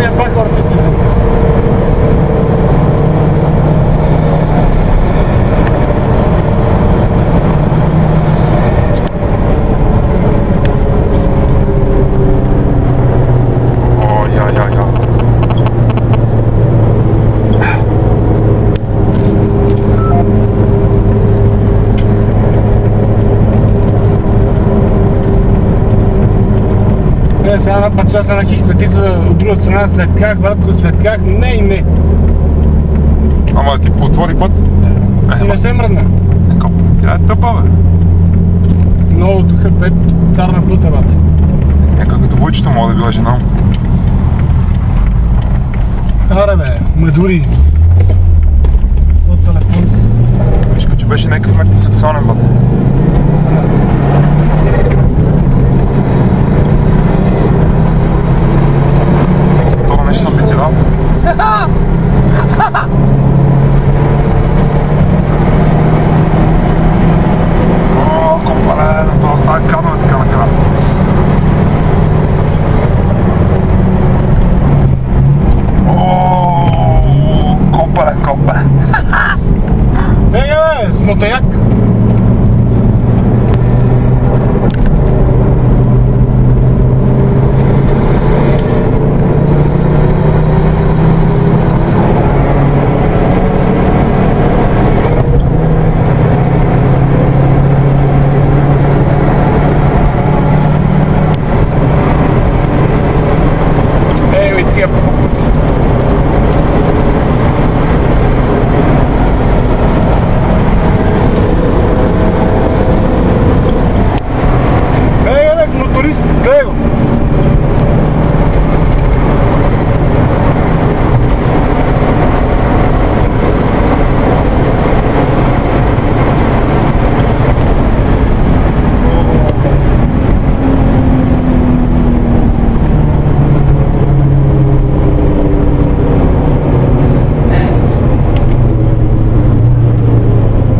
тия пак хората стигат. Сега една път часа начих светица от друга страна, светках, братко, светках, не и не. Ама ти отвори път? И не се мръдна. Тя е тъпа, бе. Много духа, бе, царна плъта, бат. Като войчето мога да била жена му. Аре, бе, ме дури. От телефон. Виж, че беше някакъв метросексуален, бат. Това нещо съм би ти дал. О, компаре, това остава кадове така накрая. О, компаре. Бега, бе, смотаяк.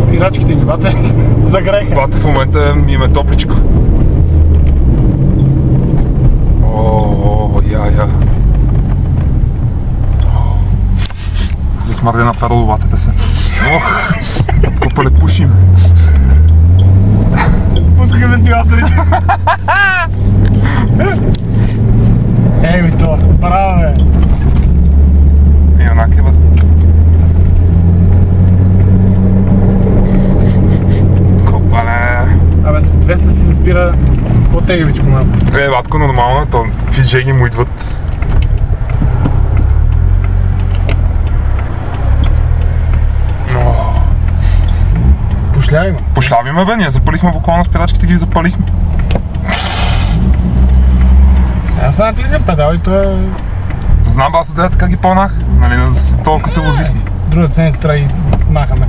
Спирачките ми, бате, загреха. Бате в момента им е топличко. О, я. Засмърдена ферловатата се. Ох, купале пушим. Пускай вентилаторите. Ей ми това, браво, бе. И онаки, бе. Абе, с 200 се спира по-тегавичко малко. Батко, нормално, то какви джеги му идват. Пушляви ме. Пушляви ме, бе, ние запалихме буквално спирачките, ги запалихме. Аз съм натиснем педал и то е... Знам, аз отделя така ги пълнах, нали, толкова се возих. Другата седмица трябва и махаме.